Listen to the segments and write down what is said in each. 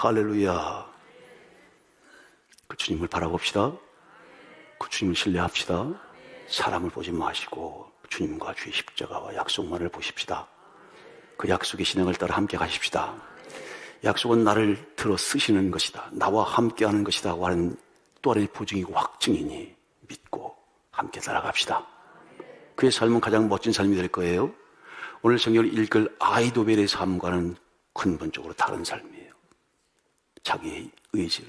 할렐루야. 그 주님을 바라봅시다. 그 주님을 신뢰합시다. 사람을 보지 마시고 주님과 주의 십자가와 약속만을 보십시다. 그 약속의 신앙을 따라 함께 가십시다. 약속은 나를 들어 쓰시는 것이다. 나와 함께하는 것이다 하는 또 하나의 보증이고 확증이니 믿고 함께 살아갑시다. 그의 삶은 가장 멋진 삶이 될 거예요. 오늘 성경을 읽을 아이도벨의 삶과는 근본적으로 다른 삶이에요. 자기의 의지를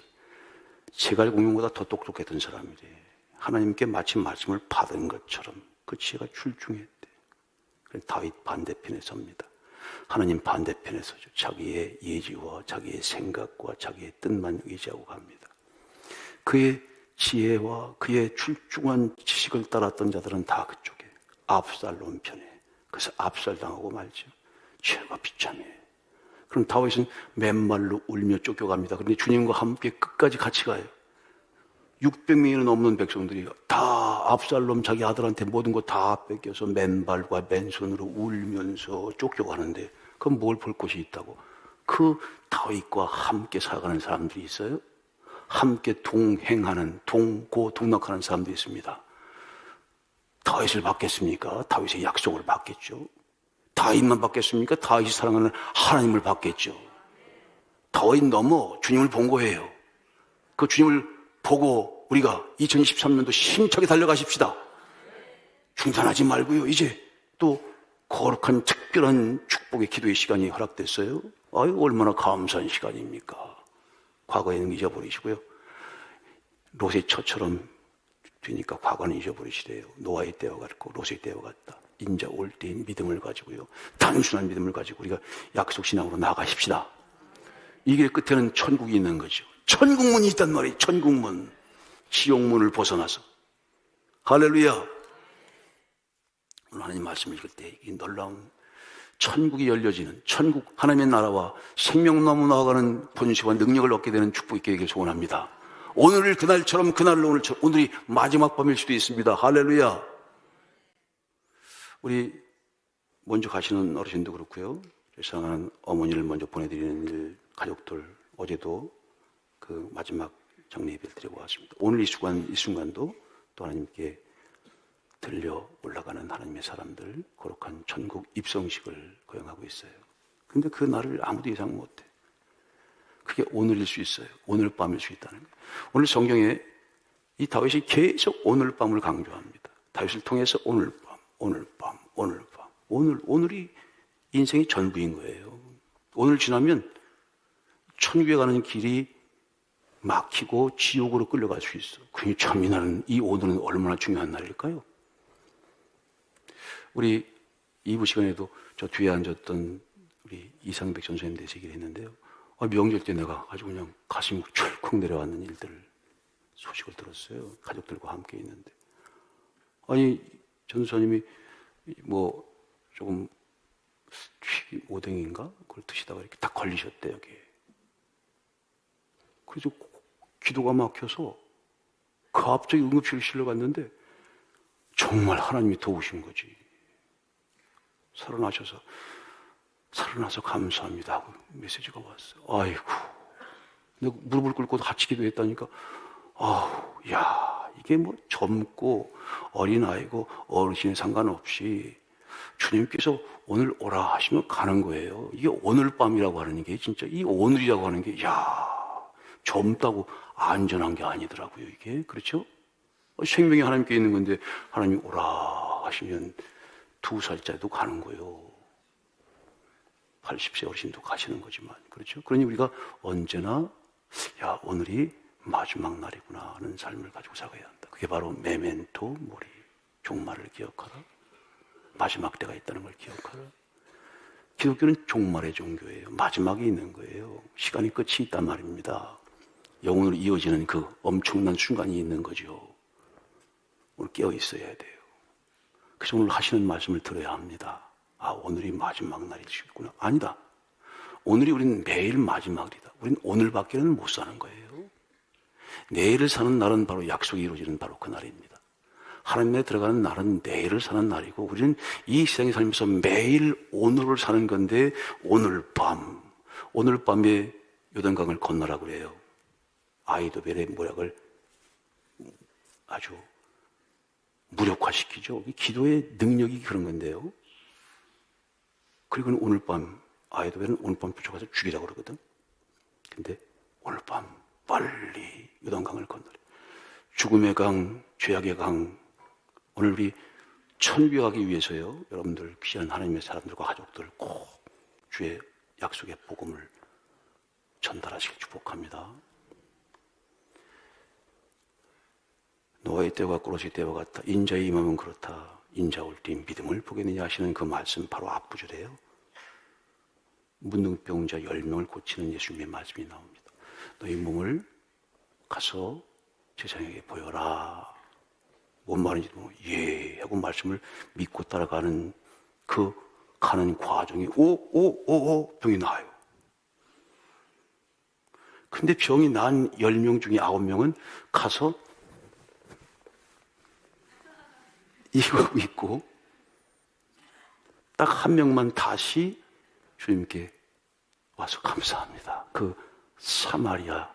제갈 공룡보다 더 똑똑했던 사람이래. 하나님께 마치 말씀을 받은 것처럼 그 지혜가 출중했대. 그래서 다윗 반대편에 섭니다. 하나님 반대편에 서죠. 자기의 예지와 자기의 생각과 자기의 뜻만 의지하고 갑니다. 그의 지혜와 그의 출중한 지식을 따랐던 자들은 다 그쪽에 압살롬 편에. 그래서 압살당하고 말죠. 죄가 비참해. 그럼 다윗은 맨말로 울며 쫓겨갑니다. 그런데 주님과 함께 끝까지 같이 가요. 600명이나 넘는 백성들이 다 압살롬 자기 아들한테 모든 거 다 뺏겨서 맨발과 맨손으로 울면서 쫓겨가는데 그럼 뭘 볼 곳이 있다고? 그 다윗과 함께 살아가는 사람들이 있어요. 함께 동행하는 동고동락하는 사람들이 있습니다. 다윗을 받겠습니까? 다윗의 약속을 받겠죠. 다윗만 받겠습니까? 다윗이 사랑하는 하나님을 받겠죠. 다윗 넘어 주님을 본 거예요. 그 주님을 보고 우리가 2023년도 힘차게 달려가십시다. 중단하지 말고요. 이제 또 거룩한 특별한 축복의 기도의 시간이 허락됐어요. 아유, 얼마나 감사한 시간입니까? 과거에는 잊어버리시고요. 롯의 처처럼 되니까 과거는 잊어버리시래요. 노아의 때와 같고 롯의 때와 같다. 인자 올 때인 믿음을 가지고요. 단순한 믿음을 가지고 우리가 약속신앙으로 나아가십시다. 이 길 끝에는 천국이 있는 거죠. 천국문이 있단 말이에요. 천국문. 지옥문을 벗어나서. 할렐루야. 오늘 하나님 말씀을 읽을 때 이 놀라운 천국이 열려지는 천국 하나님의 나라와 생명나무 나아가는 본시와 능력을 얻게 되는 축복이 있게 소원합니다. 오늘을 그날처럼 그날로 오늘처럼 오늘이 마지막 밤일 수도 있습니다. 할렐루야. 우리 먼저 가시는 어르신도 그렇고요. 사랑하는 어머니를 먼저 보내드리는 일, 가족들 어제도 그 마지막 정례예배를 드리고 왔습니다. 오늘 이 순간도 또 하나님께 들려 올라가는 하나님의 사람들 거룩한 천국 입성식을 거행하고 있어요. 근데 그 날을 아무도 예상 못해. 그게 오늘일 수 있어요. 오늘 밤일 수 있다는 거예요. 오늘 성경에 이 다윗이 계속 오늘 밤을 강조합니다. 다윗을 통해서 오늘 밤, 오늘 밤, 오늘 밤, 오늘이 인생의 전부인 거예요. 오늘 지나면 천국에 가는 길이 막히고 지옥으로 끌려갈 수 있어. 그러니 참 이 오늘은 얼마나 중요한 날일까요? 우리 2부 시간에도 저 뒤에 앉았던 우리 이상백 전소님 대해서 얘기를 했는데요. 명절 때 내가 아주 그냥 가슴이 철컥 내려왔는 일들을 소식을 들었어요. 가족들과 함께 있는데. 아니, 전소님이 뭐 조금 오뎅인가? 그걸 드시다가 이렇게 딱 걸리셨대, 여기에. 그래서 기도가 막혀서 갑자기 응급실에 실려갔는데 정말 하나님이 도우신 거지. 살아나서 감사합니다 하고 메시지가 왔어요. 아이고, 내가 무릎을 꿇고 같이 기도했다니까 이게 뭐 젊고 어린아이고 어르신에 상관없이 주님께서 오늘 오라 하시면 가는 거예요. 이게 오늘 밤이라고 하는 게 진짜 이 오늘이라고 하는 게 젊다고 안전한 게 아니더라고요. 이게 그렇죠? 생명이 하나님께 있는 건데 하나님이 오라 하시면 2살짜리도 가는 거예요. 80세 어르신도 가시는 거지만 그렇죠? 그러니 우리가 언제나 오늘이 마지막 날이구나 하는 삶을 가지고 살아야 한다. 그게 바로 메멘토 모리, 종말을 기억하라. 마지막 때가 있다는 걸 기억하라. 기독교는 종말의 종교예요. 마지막이 있는 거예요. 시간이 끝이 있단 말입니다. 영혼으로 이어지는 그 엄청난 순간이 있는 거죠. 오늘 깨어 있어야 돼요. 그래서 오늘 하시는 말씀을 들어야 합니다. 오늘이 마지막 날일 수 있구나. 아니다. 오늘이 우리는 매일 마지막이다. 우리는 오늘밖에는 못 사는 거예요. 내일을 사는 날은 바로 약속이 이루어지는 바로 그 날입니다. 하나님에 들어가는 날은 내일을 사는 날이고 우리는 이 세상에 살면서 매일 오늘을 사는 건데 오늘 밤에 요단강을 건너라고 그래요. 아히도벨의 모략을 아주 무력화시키죠. 기도의 능력이 그런 건데요. 그리고는 오늘 밤, 아히도벨은 오늘 밤 쫓아가서 죽이라고 그러거든. 근데 오늘 밤 빨리 요단강을 건너래. 죽음의 강, 죄악의 강. 오늘 우리 천국에 가기 위해서요, 여러분들 귀한 하나님의 사람들과 가족들 꼭 주의 약속의 복음을 전달하시길 축복합니다. 노아의 때와 꼬로시 때와 같다. 인자의 임함은 그렇다. 인자 올 때 믿음을 보겠느냐 하시는 그 말씀 바로 앞구절이에요. 문둥병자 10명을 고치는 예수님의 말씀이 나옵니다. 너희 몸을 가서 제사장에게 보여라. 뭔 말인지 예 하고 말씀을 믿고 따라가는 그 가는 과정이 병이 나아요. 근데 병이 난 10명 중에 9명은 가서 이거 믿고 딱 한 명만 다시 주님께 와서 감사합니다. 그 사마리아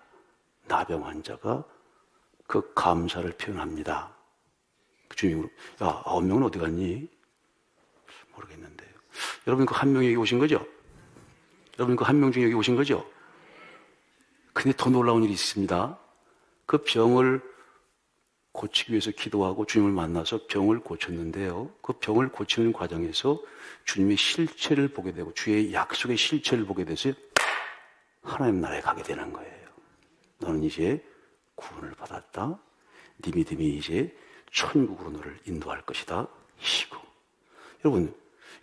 나병 환자가 그 감사를 표현합니다. 그 주님으로, 야, 9명은 어디 갔니? 모르겠는데요. 여러분 그 한 명이 여기 오신 거죠? 여러분 그 한 명 중에 여기 오신 거죠? 근데 더 놀라운 일이 있습니다. 그 병을 고치기 위해서 기도하고 주님을 만나서 병을 고쳤는데요. 그 병을 고치는 과정에서 주님의 실체를 보게 되고 주의 약속의 실체를 보게 돼서 하나님 나라에 가게 되는 거예요. 너는 이제 구원을 받았다. 네 믿음이 이제 천국으로 너를 인도할 것이다. 이시고. 여러분,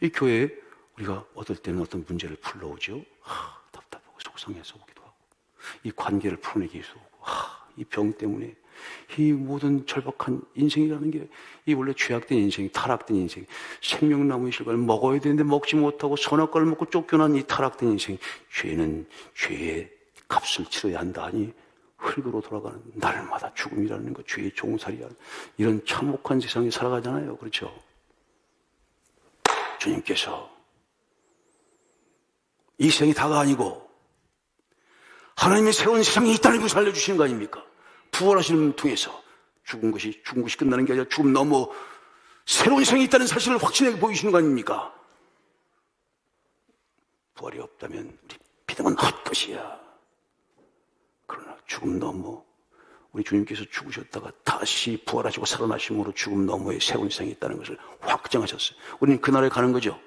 이 교회에 우리가 어떨 때는 어떤 문제를 불러오죠. 답답하고 속상해서 오기도 하고, 이 관계를 풀어내기 위해서 오고, 이 병 때문에 이 모든 절박한 인생이라는 게, 이 원래 죄악된 인생, 타락된 인생, 생명나무의 실과를 먹어야 되는데 먹지 못하고 선악과를 먹고 쫓겨난 이 타락된 인생, 죄는 죄의 값을 치러야 한다 하니 흙으로 돌아가는 날마다 죽음이라는 것, 죄의 종살이라는 이런 참혹한 세상에 살아가잖아요. 그렇죠? 주님께서 이 세상이 다가 아니고 하나님의 새로운 세상이 있다는 걸 살려주시는 거 아닙니까? 부활하시는 분 통해서 죽은 것이 끝나는 게 아니라 죽음 넘어 새로운 세상이 있다는 사실을 확신하게 보이시는 거 아닙니까? 부활이 없다면 우리 믿음은 헛것이야. 그러나 죽음 넘어 우리 주님께서 죽으셨다가 다시 부활하시고 살아나심으로 죽음 너머에 새로운 세상이 있다는 것을 확정하셨어요. 우리는 그날에 가는 거죠.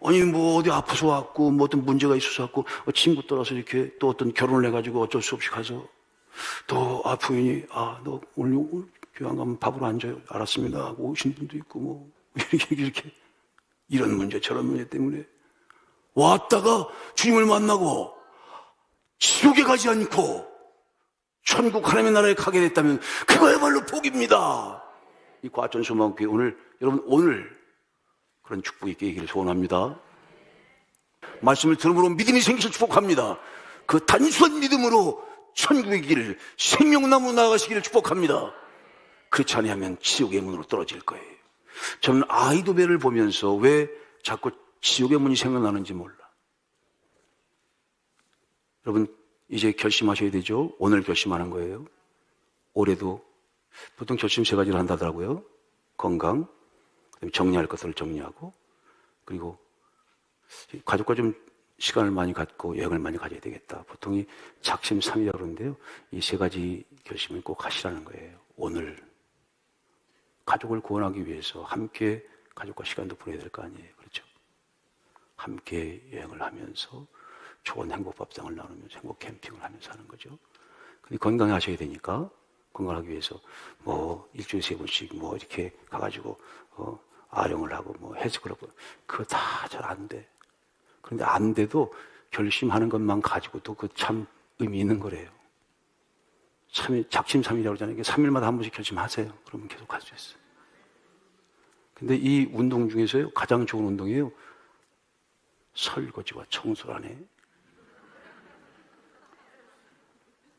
아니 뭐 어디 아파서 왔고 뭐 어떤 문제가 있어서 왔고 친구 따라서 이렇게 또 어떤 결혼을 해가지고 어쩔 수 없이 가서 또 부인이 너 오늘 교회 안 가면 밥으로 안 줘요. 알았습니다 하고 오신 분도 있고 뭐 이렇게 이런 문제 저런 문제 때문에 왔다가 주님을 만나고 지옥에 가지 않고 천국 하나님의 나라에 가게 됐다면 그거야말로 복입니다. 이 과천소망교회 여러분 오늘 그런 축복이 있기를 소원합니다. 말씀을 들음으로 믿음이 생기실 축복합니다. 그 단순한 믿음으로 천국의 길을 생명나무 나아가시기를 축복합니다. 그렇지 않으면 지옥의 문으로 떨어질 거예요. 저는 아히도벨을 보면서 왜 자꾸 지옥의 문이 생각나는지 몰라. 여러분 이제 결심하셔야 되죠. 오늘 결심하는 거예요. 올해도 보통 결심 3가지를 한다더라고요. 건강, 그다음에 정리할 것을 정리하고, 그리고 가족과 좀 시간을 많이 갖고 여행을 많이 가져야 되겠다. 보통이 작심삼일이라고 그러는데요. 이 3가지 결심을 꼭 하시라는 거예요. 오늘 가족을 구원하기 위해서 함께 가족과 시간도 보내야 될 거 아니에요. 그렇죠? 함께 여행을 하면서 좋은 행복밥상을 나누면서 행복 캠핑을 하면서 하는 거죠. 근데 건강하셔야 되니까 건강하기 위해서 뭐 일주일에 3번씩 뭐 이렇게 가가지고 아령을 하고 뭐 헬스클럽 그거 다 잘 안 돼. 그런데 안 돼도 결심하는 것만 가지고도 그 참 의미 있는 거래요. 작심삼일이라고 그러잖아요. 3일마다 한 번씩 결심하세요. 그러면 계속 할 수 있어요. 근데 이 운동 중에서요 가장 좋은 운동이에요. 설거지와 청소라네.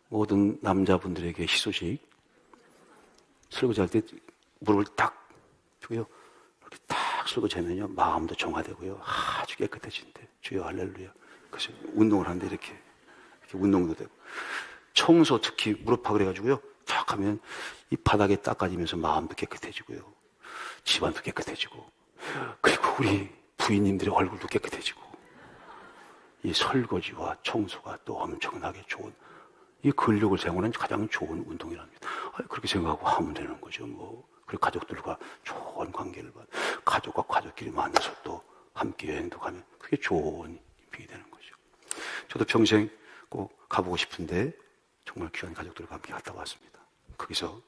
모든 남자분들에게 희소식. 설거지할 때 무릎을 딱 펴고요. 이렇게 딱 설거지하면요. 마음도 정화되고요. 아주 깨끗해진대. 주여 할렐루야. 그래서 운동을 하는데 이렇게 운동도 되고. 청소 특히 무릎팍 그래가지고요. 탁 하면 이 바닥에 닦아지면서 마음도 깨끗해지고요. 집안도 깨끗해지고. 그리고 우리 부인님들의 얼굴도 깨끗해지고. 이 설거지와 청소가 또 엄청나게 좋은, 이 근력을 세우는 가장 좋은 운동이랍니다. 그렇게 생각하고 하면 되는 거죠. 뭐. 그리고 가족들과 좋은 관계를 가족과 가족끼리 만나서 또 함께 여행도 가면 그게 좋은 힘이 되는 거죠. 저도 평생 꼭 가보고 싶은데 정말 귀한 가족들과 함께 갔다 왔습니다. 거기서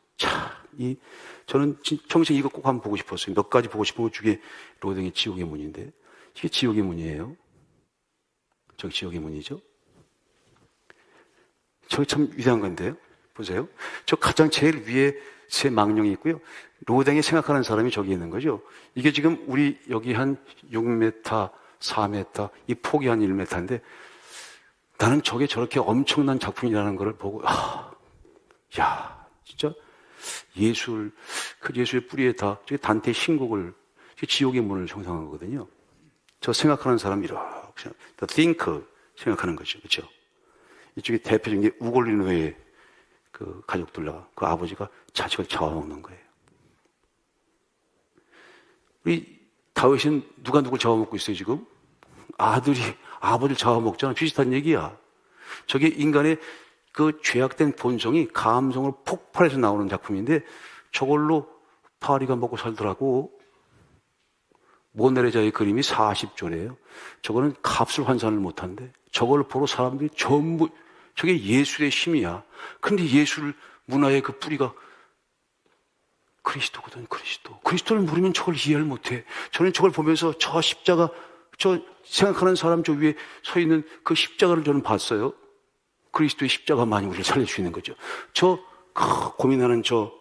저는 평생 이거 꼭 한번 보고 싶었어요. 몇 가지 보고 싶은 것 중에 로댕의 지옥의 문인데, 이게 지옥의 문이에요. 저기 지옥의 문이죠. 저기 참 위대한 건데요. 보세요. 저 가장 제일 위에 세 망령이 있고요. 로댕이 생각하는 사람이 저기 있는 거죠. 이게 지금 우리 여기 한 6m, 4m, 이 폭이 한 1m인데 나는 저게 저렇게 엄청난 작품이라는 걸 보고, 야, 진짜 예술, 그 예술의 뿌리에 저게 단테의 신곡을, 지옥의 문을 형상한 거거든요. 저 생각하는 사람이 이렇게, the thinker 생각하는 거죠. 그렇죠? 이쪽에 대표적인 게 우골리노의 그 가족들과 그 아버지가 자식을 잡아먹는 거예요. 우리 다윗은 누가 누굴 잡아먹고 있어요, 지금? 아들이 아버지를 잡아먹잖아. 비슷한 얘기야. 저게 인간의 그 죄악된 본성이 감성으로 폭발해서 나오는 작품인데 저걸로 파리가 먹고 살더라고. 모네레자의 그림이 40조래요. 저거는 값을 환산을 못한대. 저걸 보러 사람들이 전부, 저게 예술의 힘이야. 근데 예술 문화의 그 뿌리가 그리스도거든, 그리스도. 그리스도를 모르면 저걸 이해를 못해. 저는 저걸 보면서 저 십자가, 저 생각하는 사람 저 위에 서 있는 그 십자가를 저는 봤어요. 그리스도의 십자가만이 우리를 살릴 수 있는 거죠. 고민하는 저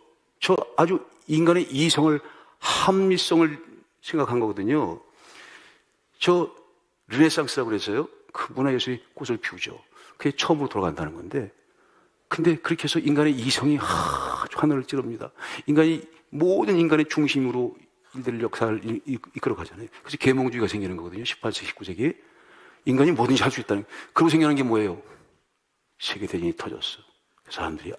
아주 인간의 이성을, 합리성을 생각한 거거든요. 저 르네상스라고 그래서요. 그 문화예술이 꽃을 피우죠. 그게 처음으로 돌아간다는 건데, 근데 그렇게 해서 인간의 이성이 아주 하늘을 찌릅니다. 모든 인간의 중심으로 일들 역사를 이끌어 가잖아요. 그래서 계몽주의가 생기는 거거든요. 18세기, 19세기에. 인간이 뭐든지 할 수 있다는. 그러고 생겨난 게 뭐예요? 세계대전이 터졌어. 사람들이,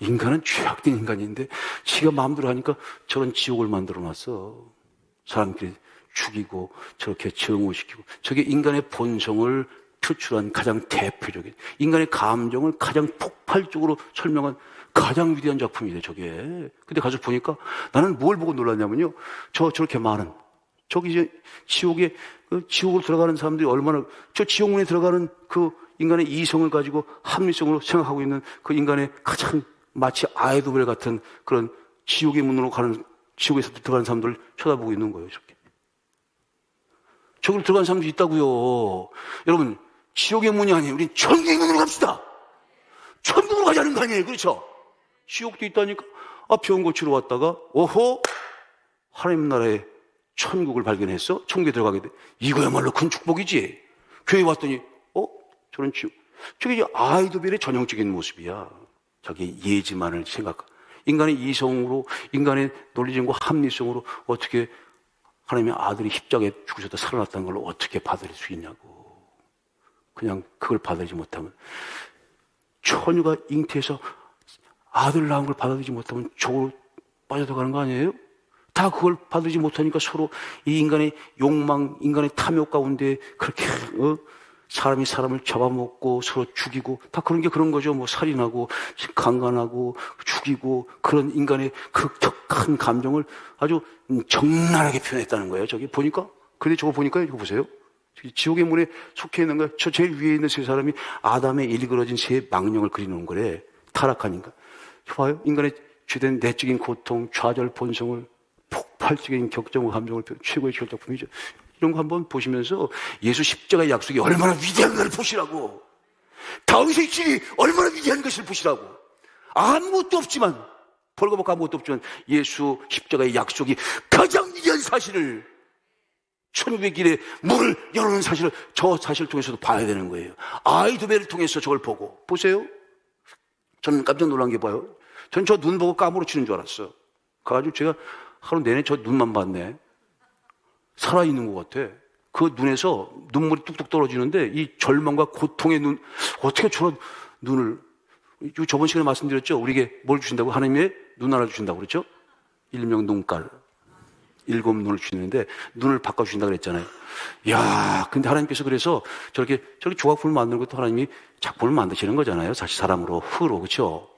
인간은 죄악된 인간인데, 지가 마음대로 하니까 저런 지옥을 만들어 놨어. 사람들이 죽이고, 저렇게 증오시키고. 저게 인간의 본성을 표출한 가장 대표적인, 인간의 감정을 가장 폭발적으로 설명한 가장 위대한 작품이래, 저게. 근데 가서 보니까 나는 뭘 보고 놀랐냐면요. 저렇게 많은, 저기 이제 지옥으로 들어가는 사람들이 얼마나, 저 지옥문에 들어가는 그 인간의 이성을 가지고 합리성으로 생각하고 있는 그 인간의 가장 마치 아이도벨 같은 그런 지옥의 문으로 지옥에서 들어가는 사람들을 쳐다보고 있는 거예요, 저렇게. 저기로 들어가는 사람들이 있다고요. 여러분, 지옥의 문이 아니에요. 우린 천국의 문으로 갑시다. 천국으로 가자는 거 아니에요. 그렇죠? 지옥도 있다니까. 병 고치러 왔다가, 오호! 하나님 나라의 천국을 발견했어? 천국에 들어가게 돼. 이거야말로 큰 축복이지. 교회 왔더니, 저런 지옥. 저게 이제 아이도벨의 전형적인 모습이야. 자기 예지만을 인간의 이성으로, 인간의 논리적과 합리성으로 어떻게 하나님의 아들이 십자가에 죽으셨다 살아났다는 걸 어떻게 받아들일 수 있냐고. 그냥 그걸 받아들이지 못하면, 처녀가 잉태해서 아들 낳은 걸 받아들이지 못하면 저로 빠져들어가는 거 아니에요? 다 그걸 받아들이지 못하니까 서로 이 인간의 욕망, 인간의 탐욕 가운데 그렇게 사람이 사람을 잡아먹고 서로 죽이고, 다 그런 거죠. 뭐 살인하고 강간하고 죽이고, 그런 인간의 그 격한 감정을 아주 적나라하게 표현했다는 거예요. 저기 보니까. 근데 저거 보니까 이거 보세요. 지옥의 문에 속해 있는 거야. 저 제일 위에 있는 세 사람이 아담의 일그러진 세 망령을 그리는 거래. 타락하니까. 봐요. 인간의 주된 내적인 고통, 좌절 본성을, 폭발적인 격정과 감정을 표현, 최고의 작품이죠. 이런 거 한번 보시면서 예수 십자가의 약속이 얼마나 위대한가를 보시라고. 다윗의 길이 얼마나 위대한 것을 보시라고. 아무것도 없지만, 벌거벗고 아무것도 없지만 예수 십자가의 약속이 가장 위대한 사실을, 천국의 길에 문을 열어놓은 사실을, 저 사실을 통해서도 봐야 되는 거예요. 아이도벨을 통해서 저걸 보고. 보세요. 저는 깜짝 놀란 게 봐요. 전 저 눈 보고 까무러치는 줄 알았어. 그래가지고 제가 하루 내내 저 눈만 봤네. 살아있는 것 같아. 그 눈에서 눈물이 뚝뚝 떨어지는데 이 절망과 고통의 눈, 어떻게 저런 눈을, 저번 시간에 말씀드렸죠? 우리에게 뭘 주신다고? 하나님의 눈 하나 주신다고 그랬죠? 일명 눈깔. 7눈을 주시는데 눈을 바꿔주신다고 그랬잖아요. 야, 근데 하나님께서 그래서 저렇게 조각품을 만드는 것도 하나님이 작품을 만드시는 거잖아요. 사실 사람으로, 흙으로, 그렇죠?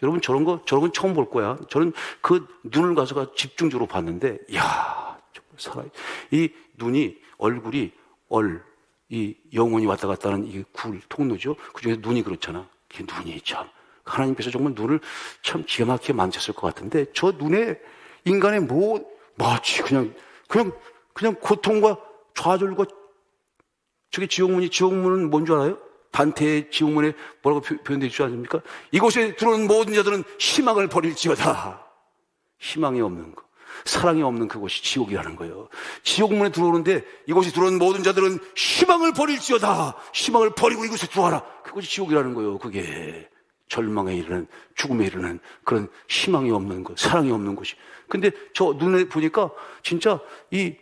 여러분 저런 건 처음 볼 거야. 저는 그 눈을 가서가 집중적으로 봤는데, 야, 이 눈이, 얼굴이, 이 영혼이 왔다 갔다 하는 이 통로죠. 그 중에 눈이 그렇잖아. 그 눈이 참. 하나님께서 정말 눈을 참 기가 막히게 만드셨을 것 같은데, 저 눈에 인간의 마치 그냥 고통과 좌절과, 저게 지옥문은 뭔 줄 알아요? 단테의 지옥문에 뭐라고 표현되어 있지 않습니까? 이곳에 들어오는 모든 자들은 희망을 버릴지어다. 희망이 없는 거, 사랑이 없는 그곳이 지옥이라는 거예요. 지옥문에 들어오는데 이곳에 들어오는 모든 자들은 희망을 버릴지어다. 희망을 버리고 이곳에 들어와라. 그것이 지옥이라는 거예요. 그게 절망에 이르는, 죽음에 이르는 그런 희망이 없는 것, 사랑이 없는 곳이. 근데 저 눈에 보니까 진짜 이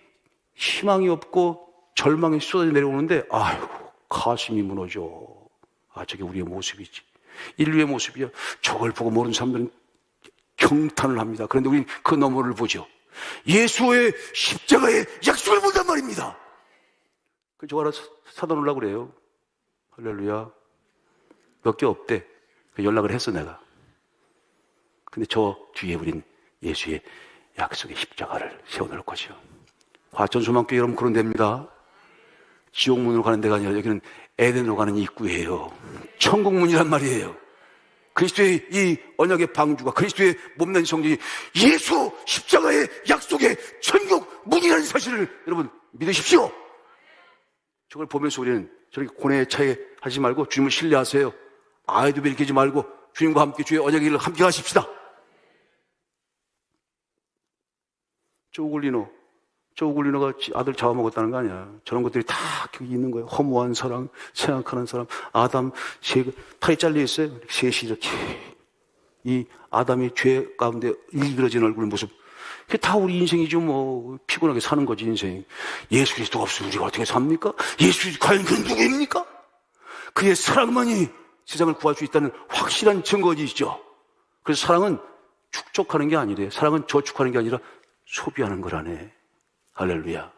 희망이 없고 절망이 쏟아져 내려오는데, 아이고, 가슴이 무너져. 아, 저게 우리의 모습이지. 인류의 모습이야. 저걸 보고 모르는 사람들은 경탄을 합니다. 그런데 우리는 그 너머를 보죠. 예수의 십자가의 약속을 본단 말입니다. 저거 하나 사다 놓으려고 그래요. 할렐루야. 몇 개 없대. 연락을 했어, 내가. 근데 저 뒤에 우린 예수의 약속의 십자가를 세워놓을 거죠. 화천소망교회 여러분 그런 데입니다. 지옥문으로 가는 데가 아니라 여기는 에덴으로 가는 입구예요. 천국문이란 말이에요. 그리스도의 이 언약의 방주가, 그리스도의 몸난 성전이 예수 십자가의 약속의 천국 문이라는 사실을 여러분 믿으십시오. 저걸 보면서 우리는 저렇게 고뇌에 차에 하지 말고 주님을 신뢰하세요. 아이도 베끼지 말고 주님과 함께 주의 언약의 길을 함께 하십시다. 저 우글리노가 아들 잡아먹었다는 거 아니야. 저런 것들이 다 거기 있는 거예요. 허무한 사람, 생각하는 사람, 아담, 팔이 잘려 있어요. 셋이 이렇게. 이 아담이 죄 가운데 일그러진 얼굴 모습. 그게 다 우리 인생이죠. 뭐, 피곤하게 사는 거지, 인생. 예수 그리스도가 없으면 우리가 어떻게 삽니까? 예수, 과연 그는 누구입니까? 그의 사랑만이 세상을 구할 수 있다는 확실한 증거지죠. 그래서 사랑은 축적하는 게 아니래. 사랑은 저축하는 게 아니라 소비하는 거라네. 할렐루야.